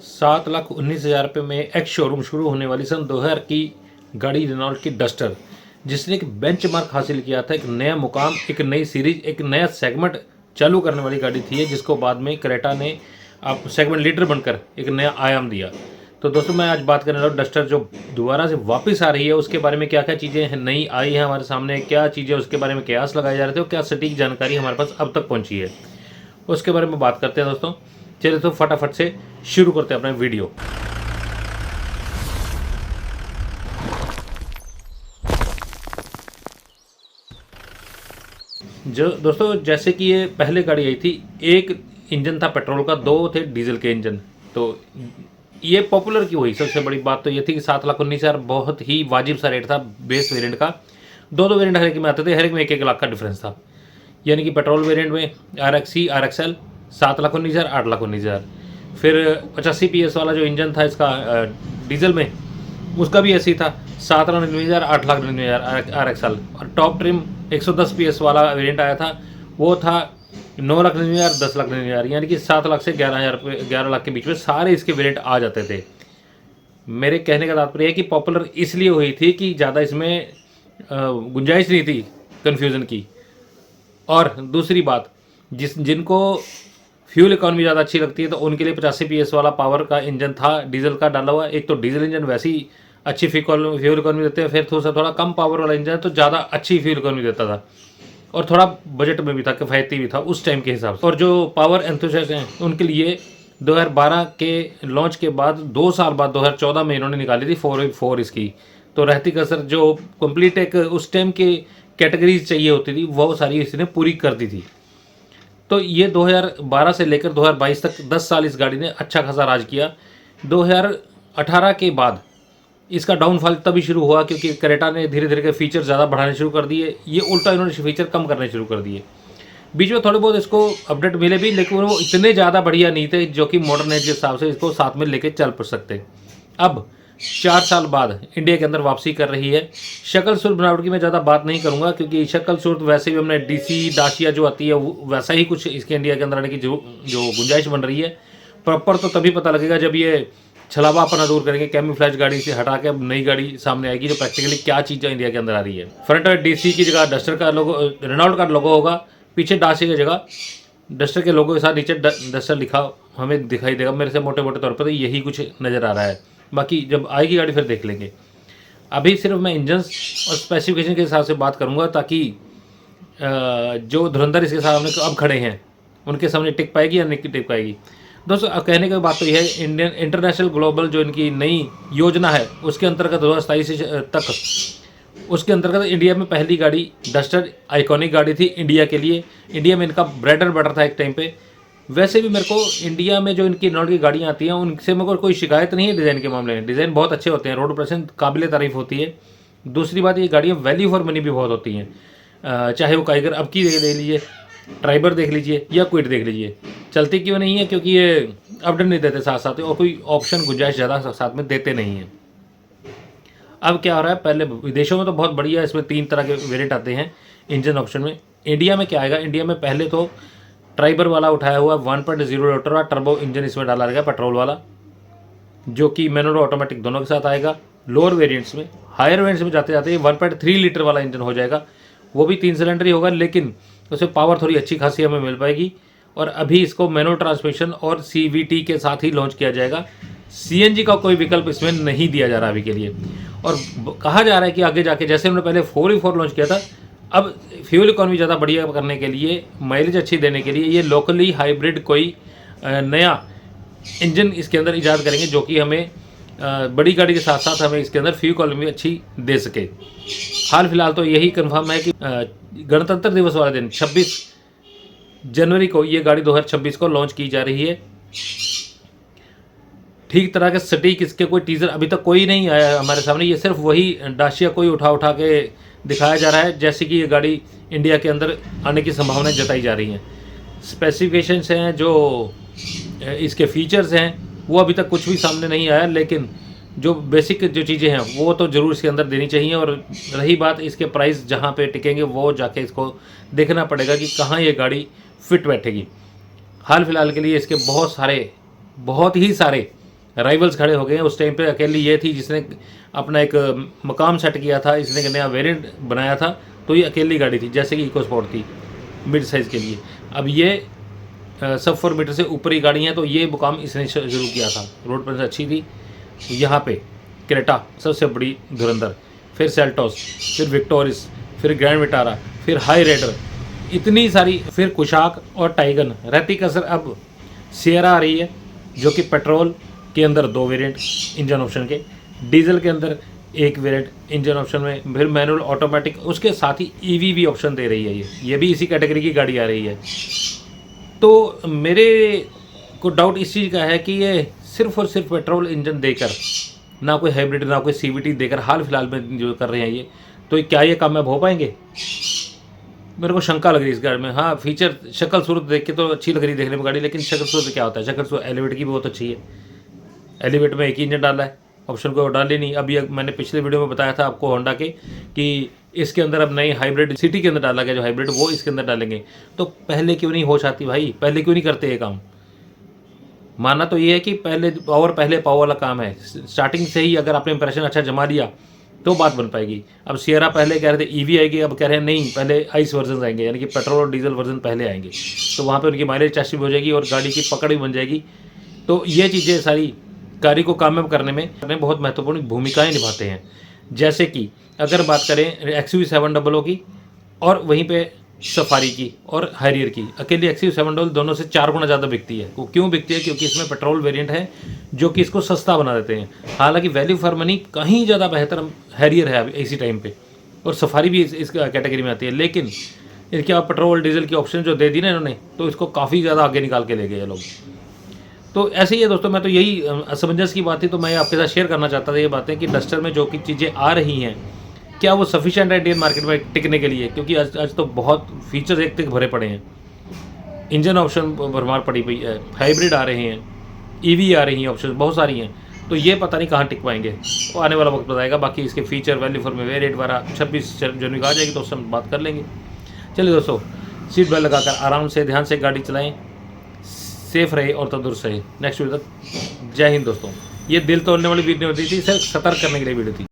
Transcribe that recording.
7,19,000 रुपये में ex showroom शुरू होने वाली सन 2000 की गाड़ी रेनॉल्ट की डस्टर, जिसने एक बेंचमार्क हासिल किया था, एक नया मुकाम, एक नई सीरीज, एक नया सेगमेंट चालू करने वाली गाड़ी थी, जिसको बाद में क्रेटा ने आप सेगमेंट लीडर बनकर एक नया आयाम दिया। तो दोस्तों मैं आज बात करने वाला हूँ डस्टर जो दोबारा से वापस आ रही है, उसके बारे में क्या क्या चीज़ें नई आई हैं हमारे सामने, क्या चीज़ें उसके बारे में कयास लगाए जा रहे थे और क्या सटीक जानकारी हमारे पास अब तक पहुँची है, उसके बारे में बात करते हैं दोस्तों। चलिए तो फटाफट से शुरू करते हैं अपना वीडियो। जो दोस्तों जैसे कि ये पहले गाड़ी आई थी, एक इंजन था पेट्रोल का, दो थे डीजल के इंजन। तो ये पॉपुलर क्यों हुई, सबसे बड़ी बात तो ये थी कि 7,19,000 बहुत ही वाजिब सा रेट था बेस वेरिएंट का। दो वेरिएंट हर एक में आते थे, हर एक में 1-1 लाख का डिफरेंस था। यानी कि पेट्रोल वेरिएंट में RXC RXL 7,19,000 8,19,000, फिर 85 PS वाला जो इंजन था इसका डीजल में, उसका भी ऐसी था 7,99,000 8,99,000 RXL। और टॉप ट्रिम 110 PS वाला वेरिएंट आया था, वो था 9,99,000 10,99,000, यानी कि 7 लाख से 11 लाख के बीच में सारे इसके वेरिएंट आ जाते थे। मेरे कहने का तात्पर्य है कि पॉपुलर इसलिए हुई थी कि ज़्यादा इसमें गुंजाइश नहीं थी कन्फ्यूज़न की। और दूसरी बात, जिनको फ्यूल इकॉनमी ज़्यादा अच्छी लगती है तो उनके लिए 85 PS वाला पावर का इंजन था डीजल का डाला हुआ। एक तो डीजल इंजन वैसे ही अच्छी फ्यूल इकॉनमी देते हैं, फिर थोड़ा कम पावर वाला इंजन है तो ज़्यादा अच्छी फ्यूल इकॉनमी देता था, और थोड़ा बजट में भी था, किफ़ायती भी था उस टाइम के हिसाब से। और जो पावर एंथुसियास्ट हैं उनके लिए 2012 के लॉन्च के बाद 2 साल बाद 2014 में इन्होंने निकाली थी 4x4 इसकी। तो रहती कसर जो कंप्लीट एक उस टाइम की कैटेगरीज चाहिए होती थी वो सारी इसने पूरी कर दी थी। तो ये 2012 से लेकर 2022 तक 10 साल इस गाड़ी ने अच्छा खासा राज किया। 2018 के बाद इसका डाउनफॉल तभी शुरू हुआ क्योंकि क्रेटा ने धीरे धीरे के फीचर ज़्यादा बढ़ाने शुरू कर दिए, ये उल्टा इन्होंने फीचर कम करने शुरू कर दिए। बीच में थोड़े बहुत इसको अपडेट मिले भी, लेकिन वो इतने ज़्यादा बढ़िया नहीं थे जो कि मॉडर्न एज के हिसाब से इसको साथ में लेके चल पड़ सकते। अब 4 साल बाद इंडिया के अंदर वापसी कर रही है। शक्ल सूरत बनावट की मैं ज़्यादा बात नहीं करूँगा क्योंकि शक्ल सूरत वैसे भी हमने DC दाशिया जो आती है वैसा ही कुछ इसके इंडिया के अंदर आने की जो गुंजाइश बन रही है। प्रॉपर तो तभी पता लगेगा जब ये छलावा अपना दूर करेंगे, कैमोफ्लेज गाड़ी से हटा के अब नई गाड़ी सामने आएगी जो प्रैक्टिकली क्या चीज़ें इंडिया के अंदर आ रही है। फ्रंट में DC की जगह डस्टर का लोगो, रेनॉल्ट का लोगो होगा, पीछे दाशिया की जगह डस्टर के लोगो के साथ नीचे डस्टर लिखा हमें दिखाई देगा। मेरे से मोटे मोटे तौर पर तो यही कुछ नज़र आ रहा है, बाकी जब आएगी गाड़ी फिर देख लेंगे। अभी सिर्फ मैं इंजन और स्पेसिफिकेशन के हिसाब से बात करूंगा ताकि जो धुरंधर इसके सामने अब खड़े हैं उनके सामने टिक पाएगी या नहीं टिक पाएगी। दोस्तों अब कहने की बात तो यह है, इंडियन इंटरनेशनल ग्लोबल जो इनकी नई योजना है उसके अंतर्गत 2027 तक, उसके अंतर्गत इंडिया में पहली गाड़ी डस्टर आइकॉनिक गाड़ी थी इंडिया के लिए। इंडिया में इनका ब्रेड एंड बटर था एक टाइम पे। वैसे भी मेरे को इंडिया में जो इनकी रेनॉल्ट की गाड़ियाँ आती हैं उनसे मेरे को कोई शिकायत नहीं है डिज़ाइन के मामले में। डिज़ाइन बहुत अच्छे होते हैं, रोड प्रेजेंस काबिल तारीफ होती है। दूसरी बात, ये गाड़ियाँ वैल्यू फॉर मनी भी बहुत होती हैं। चाहे वो काइगर अब की देख लीजिए, ट्राइबर देख लीजिए या क्विड देख लीजिए, चलती क्यों नहीं है क्योंकि ये अपडेट नहीं देते साथ साथ, और कोई ऑप्शन गुंजाइश ज़्यादा साथ में देते नहीं हैं। अब क्या हो रहा है, पहले विदेशों में तो बहुत बढ़िया इसमें 3 तरह के वेरिएंट आते हैं इंजन ऑप्शन में। इंडिया में क्या आएगा, इंडिया में पहले तो ट्राइबर वाला उठाया हुआ 1.0 लीटर का टर्बो इंजन इसमें डाला रहेगा पेट्रोल वाला, जो कि मैनुअल और ऑटोमेटिक दोनों के साथ आएगा। लोअर वेरिएंट्स में, हायर वेरिएंट्स में जाते जाते 1.3 लीटर वाला इंजन हो जाएगा, वो भी 3 सिलेंडर ही होगा, लेकिन उसमें पावर थोड़ी अच्छी खासी हमें मिल पाएगी। और अभी इसको मैनुअल ट्रांसमिशन और CVT के साथ ही लॉन्च किया जाएगा। CNG का कोई विकल्प इसमें नहीं दिया जा रहा अभी के लिए। और कहा जा रहा है कि आगे जाके, जैसे हमने पहले 4x4 लॉन्च किया था, अब फ्यूल इकॉनमी ज़्यादा बढ़िया करने के लिए, माइलेज अच्छी देने के लिए ये लोकली हाइब्रिड कोई नया इंजन इसके अंदर ईजाद करेंगे जो कि हमें बड़ी गाड़ी के साथ साथ हमें इसके अंदर फ्यूल इकॉनमी अच्छी दे सके। हाल फिलहाल तो यही कंफर्म है कि गणतंत्र दिवस वाले दिन 26 जनवरी को ये गाड़ी 2026 को लॉन्च की जा रही है। ठीक तरह के सटीक इसके कोई टीज़र अभी तक कोई नहीं आया हमारे सामने। ये सिर्फ वही दाशिया कोई उठा के दिखाया जा रहा है जैसे कि ये गाड़ी इंडिया के अंदर आने की संभावनाएं जताई जा रही हैं। स्पेसिफिकेशंस हैं, जो इसके फीचर्स हैं, वो अभी तक कुछ भी सामने नहीं आया, लेकिन जो बेसिक जो चीज़ें हैं वो तो ज़रूर इसके अंदर देनी चाहिए। और रही बात इसके प्राइस जहाँ पे टिकेंगे, वो जाके इसको देखना पड़ेगा कि कहाँ ये गाड़ी फिट बैठेगी। हाल फिलहाल के लिए इसके बहुत ही सारे राइवल्स खड़े हो गए हैं। उस टाइम पे अकेली ये थी जिसने अपना एक मकाम सेट किया था, इसने एक नया वेरिएंट बनाया था, तो ये अकेली गाड़ी थी, जैसे कि इको स्पोर्ट थी मिड साइज़ के लिए। अब ये सब 4 मीटर से ऊपर ही गाड़ी हैं, तो ये मुकाम इसने शुरू किया था। रोड पर अच्छी थी। यहाँ पे क्रेटा सबसे बड़ी धुरंधर, फिर सेल्टोस, फिर विक्टोरिस, फिर ग्रैंड विटारा, फिर हाई रेडर, इतनी सारी, फिर कुशाक और टाइगन। रहती कसर अब सियरा आ रही है, जो कि पेट्रोल के अंदर 2 वेरिएंट इंजन ऑप्शन के, डीजल के अंदर 1 वेरिएंट इंजन ऑप्शन में, फिर मैनुअल ऑटोमेटिक, उसके साथ ही ईवी भी ऑप्शन दे रही है। ये भी इसी कैटेगरी की गाड़ी आ रही है। तो मेरे को डाउट इस चीज़ का है कि ये सिर्फ और सिर्फ पेट्रोल इंजन देकर, ना कोई हाइब्रिड ना कोई सीवीटी देकर हाल फिलहाल में जो कर रहे हैं ये, तो क्या ये कामयाब हो पाएंगे? मेरे को शंका लग रही है इस गाड़ी में। हाँ, फीचर शक्ल सूरत देख के तो अच्छी लग रही है देखने में गाड़ी, लेकिन शक्ल सूरत क्या होता है? शक्ल सूरत एलिवेट की बहुत अच्छी है। एलिवेट में एक ही इंजन डाला है, ऑप्शन को डाल ही नहीं। अभी मैंने पिछले वीडियो में बताया था आपको होंडा के कि इसके अंदर अब नई हाइब्रिड सिटी के अंदर डाला गया, जो हाइब्रिड वो इसके अंदर डालेंगे। तो पहले क्यों नहीं होश आती भाई? पहले क्यों नहीं करते ये काम? मानना तो ये है कि पहले पावर वाला काम है। स्टार्टिंग से ही अगर आपने इंप्रेशन अच्छा जमा लिया तो बात बन पाएगी। अब सियरा पहले कह रहे थे ईवी आएगी, अब कह रहे हैं नहीं, पहले आइस वर्जन आएंगे, यानी कि पेट्रोल और डीजल वर्जन पहले आएंगे। तो वहाँ पे उनकी माइलेज टेस्ट भी हो जाएगी और गाड़ी की पकड़ भी बन जाएगी। तो ये चीज़ें सारी गाड़ी को कामयाब करने में बहुत महत्वपूर्ण भूमिकाएँ निभाते हैं। जैसे कि अगर बात करें XUV700 की, और वहीं पे सफारी की और हैरियर की, अकेली XUV700 दोनों से 4 गुना ज़्यादा बिकती है। वो क्यों बिकती है? क्योंकि इसमें पेट्रोल वेरिएंट है जो कि इसको सस्ता बना देते हैं। हालांकि वैल्यू फॉर मनी कहीं ज़्यादा बेहतर हैरियर है अभी इसी टाइम पे, और सफारी भी इस कैटेगरी में आती है। लेकिन इनके पेट्रोल डीजल की ऑप्शन जो दे दी ना इन्होंने, तो इसको काफ़ी ज़्यादा आगे निकाल के ले गए लोग। तो ऐसे ही है दोस्तों, मैं तो यही असमंजस की बात थी, तो मैं आपके साथ शेयर करना चाहता था ये बातें कि डस्टर में जो कि चीज़ें आ रही हैं, क्या वो सफिशिएंट है इंडियन मार्केट में टिकने के लिए? क्योंकि आज तो बहुत फीचर्स एक तक भरे पड़े हैं, इंजन ऑप्शन भरमार पड़ी हुई है, हाइब्रिड आ रहे हैं, ईवी आ रही हैं, ऑप्शन बहुत सारी हैं। तो ये पता नहीं कहाँ टिक पाएंगे, वो आने वाला वक्त बताएगा। बाकी इसके फीचर, वैल्यू फॉर वेरिएंट वगैरह 26 जनवरी को आ जाएगी, तो उससे हम बात कर लेंगे। चलिए दोस्तों, सीट बेल्ट लगाकर आराम से ध्यान से गाड़ी चलाएँ, सेफ रहे और तंदुरुस्त रहे। नेक्स्ट वीडियो तक जय हिंद दोस्तों। ये दिल तोड़ने वाली वीडियो होती थी, सिर्फ सतर्क करने के लिए वीडियो थी।